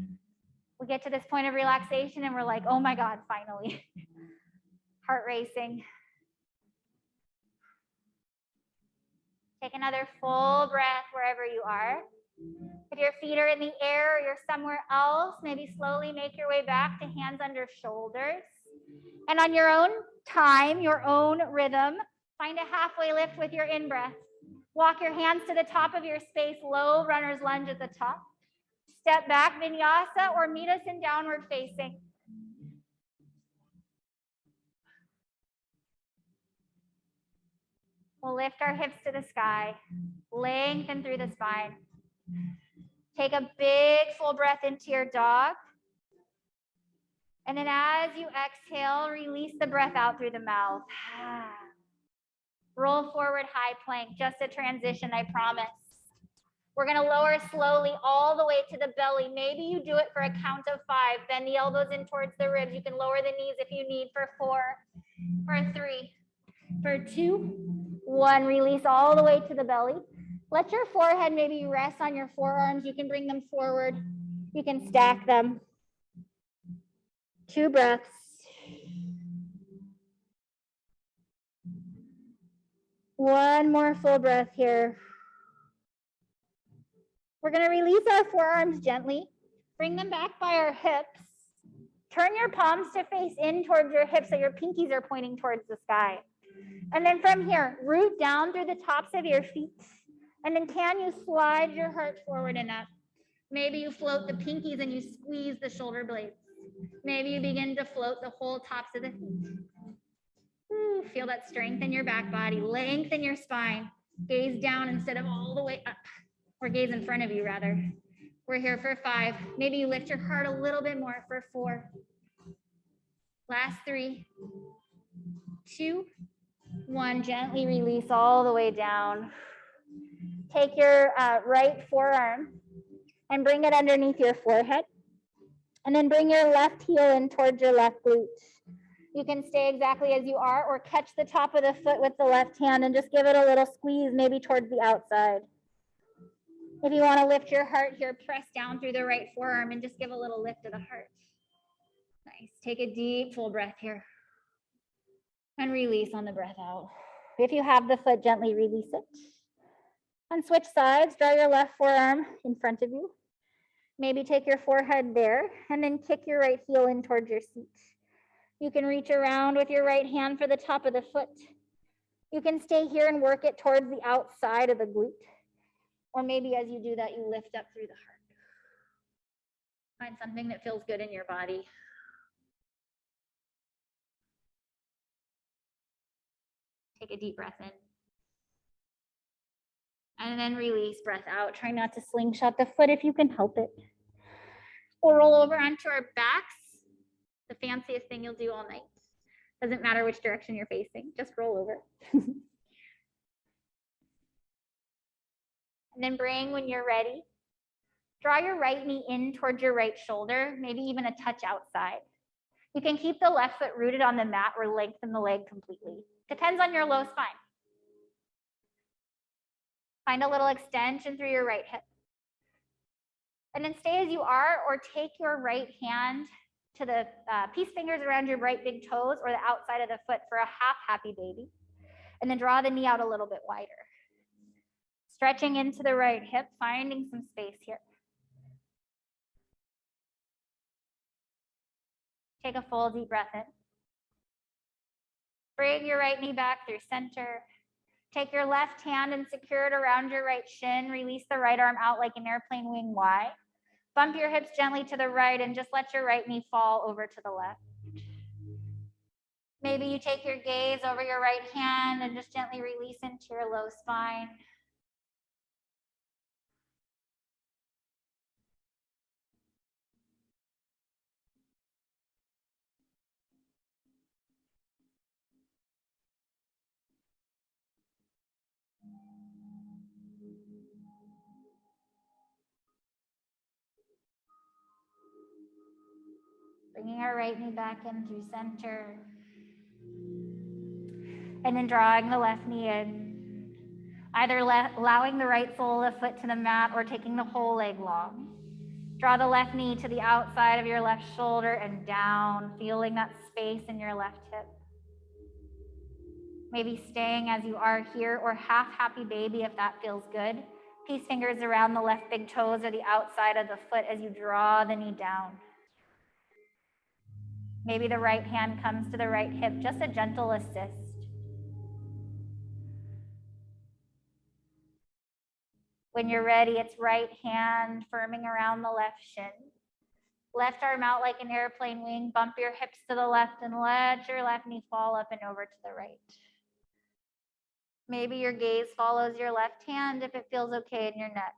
we get to this point of relaxation and we're like, oh my God, finally. Heart racing. Take another full breath wherever you are. If your feet are in the air or you're somewhere else, maybe slowly make your way back to hands under shoulders. And on your own time, your own rhythm, find a halfway lift with your in-breath. Walk your hands to the top of your space, low runner's lunge at the top. Step back, vinyasa, or meet us in downward facing. We'll lift our hips to the sky, lengthen through the spine. Take a big full breath into your dog. And then as you exhale, release the breath out through the mouth. Roll forward, high plank, just a transition, I promise. We're gonna lower slowly all the way to the belly. Maybe you do it for a count of 5. Bend the elbows in towards the ribs. You can lower the knees if you need for 4, for 3, for 2, 1. Release all the way to the belly. Let your forehead maybe rest on your forearms. You can bring them forward. You can stack them. 2 breaths. One more full breath here. We're going to release our forearms gently. Bring them back by our hips. Turn your palms to face in towards your hips so your pinkies are pointing towards the sky. And then from here, root down through the tops of your feet. And then can you slide your heart forward and up? Maybe you float the pinkies and you squeeze the shoulder blades. Maybe you begin to float the whole tops of the feet. Ooh, feel that strength in your back body. Lengthen your spine. Gaze down instead of all the way up. Or gaze in front of you, rather. We're here for 5. Maybe you lift your heart a little bit more for 4. Last 3, 2, 1. Gently release all the way down. Take your right forearm and bring it underneath your forehead. And then bring your left heel in towards your left glute. You can stay exactly as you are or catch the top of the foot with the left hand and just give it a little squeeze, maybe towards the outside. If you want to lift your heart here, press down through the right forearm and just give a little lift to the heart. Nice. Take a deep, full breath here. And release on the breath out. If you have the foot, gently release it. And switch sides. Draw your left forearm in front of you. Maybe take your forehead there and then kick your right heel in towards your seat. You can reach around with your right hand for the top of the foot. You can stay here and work it towards the outside of the glute. Or maybe as you do that, you lift up through the heart. Find something that feels good in your body. Take a deep breath in. And then release, breath out. Try not to slingshot the foot if you can help it. We'll roll over onto our backs. The fanciest thing you'll do all night. Doesn't matter which direction you're facing, just roll over. And then bring, when you're ready, draw your right knee in towards your right shoulder, maybe even a touch outside. You can keep the left foot rooted on the mat or lengthen the leg completely. Depends on your low spine. Find a little extension through your right hip. And then stay as you are, or take your right hand to the peace fingers around your right big toes or the outside of the foot for a half happy baby. And then draw the knee out a little bit wider. Stretching into the right hip, finding some space here. Take a full deep breath in. Bring your right knee back through center. Take your left hand and secure it around your right shin. Release the right arm out like an airplane wing Y. Bump your hips gently to the right and just let your right knee fall over to the left. Maybe you take your gaze over your right hand and just gently release into your low spine. Bringing our right knee back in through center. And then drawing the left knee in. Either allowing the right sole of the foot to the mat or taking the whole leg long. Draw the left knee to the outside of your left shoulder and down, feeling that space in your left hip. Maybe staying as you are here, or half happy baby if that feels good. Peace fingers around the left big toes or the outside of the foot as you draw the knee down. Maybe the right hand comes to the right hip, just a gentle assist. When you're ready, it's right hand firming around the left shin. Left arm out like an airplane wing. Bump your hips to the left and let your left knee fall up and over to the right. Maybe your gaze follows your left hand if it feels okay in your neck.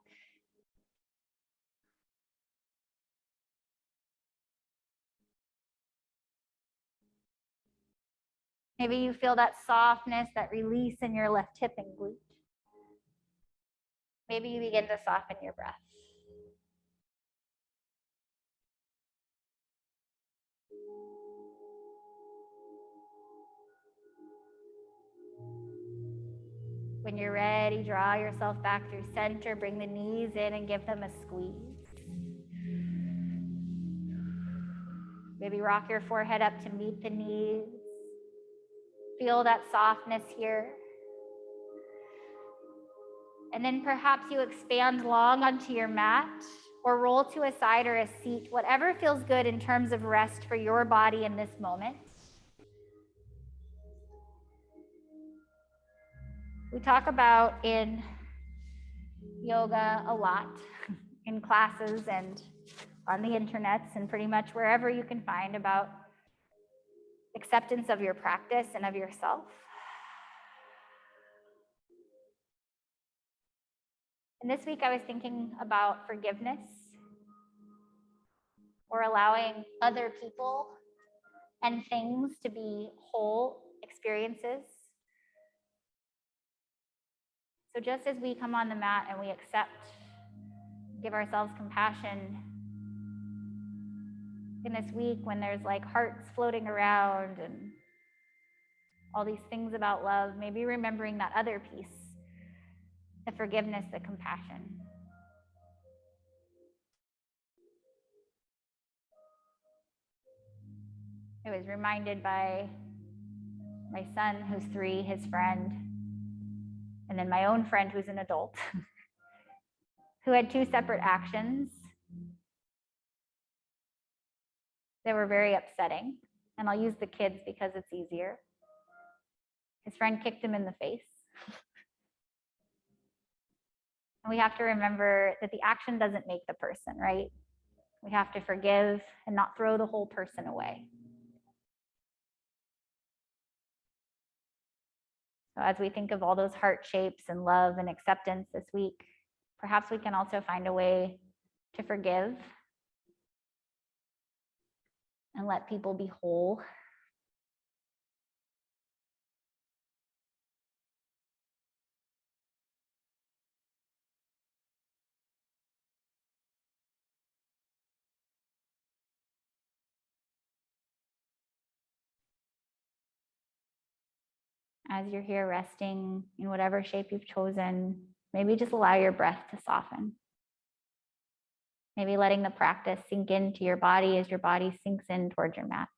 Maybe you feel that softness, that release in your left hip and glute. Maybe you begin to soften your breath. When you're ready, draw yourself back through center, bring the knees in and give them a squeeze. Maybe rock your forehead up to meet the knees. Feel that softness here. And then perhaps you expand long onto your mat or roll to a side or a seat, whatever feels good in terms of rest for your body in this moment. We talk about in yoga a lot, in classes and on the internets and pretty much wherever you can find about acceptance of your practice and of yourself. And this week I was thinking about forgiveness, or allowing other people and things to be whole, experiences. So just as we come on the mat and we accept, give ourselves compassion in this week when there's like hearts floating around and all these things about love, maybe remembering that other piece, the forgiveness, the compassion. I was reminded by my son, who's 3, his friend, and then my own friend, who's an adult, who had 2 separate actions that were very upsetting. And I'll use the kids because it's easier. His friend kicked him in the face. And we have to remember that the action doesn't make the person, right? We have to forgive and not throw the whole person away. So as we think of all those heart shapes and love and acceptance this week, perhaps we can also find a way to forgive and let people be whole. As you're here resting in whatever shape you've chosen, maybe just allow your breath to soften. Maybe letting the practice sink into your body as your body sinks in towards your mat.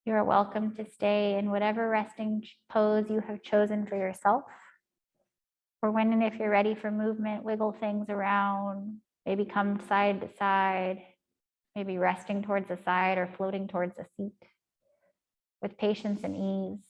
You are welcome to stay in whatever resting pose you have chosen for yourself. Or when and if you're ready for movement, wiggle things around, maybe come side to side, maybe resting towards the side or floating towards the seat with patience and ease.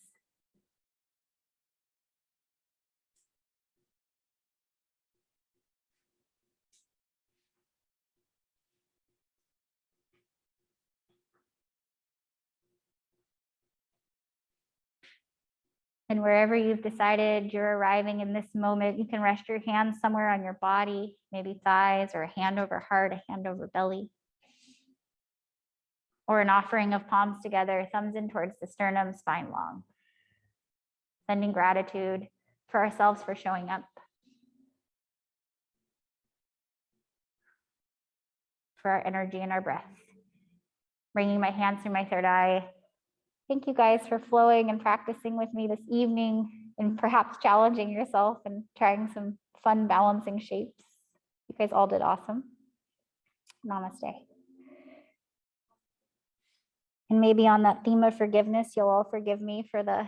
And wherever you've decided you're arriving in this moment, you can rest your hands somewhere on your body, maybe thighs, or a hand over heart, a hand over belly. Or an offering of palms together, thumbs in towards the sternum, spine long. Sending gratitude for ourselves for showing up, for our energy and our breath. Bringing my hands through my third eye. Thank you guys for flowing and practicing with me this evening and perhaps challenging yourself and trying some fun balancing shapes. You guys all did awesome. Namaste. And maybe on that theme of forgiveness, you'll all forgive me for the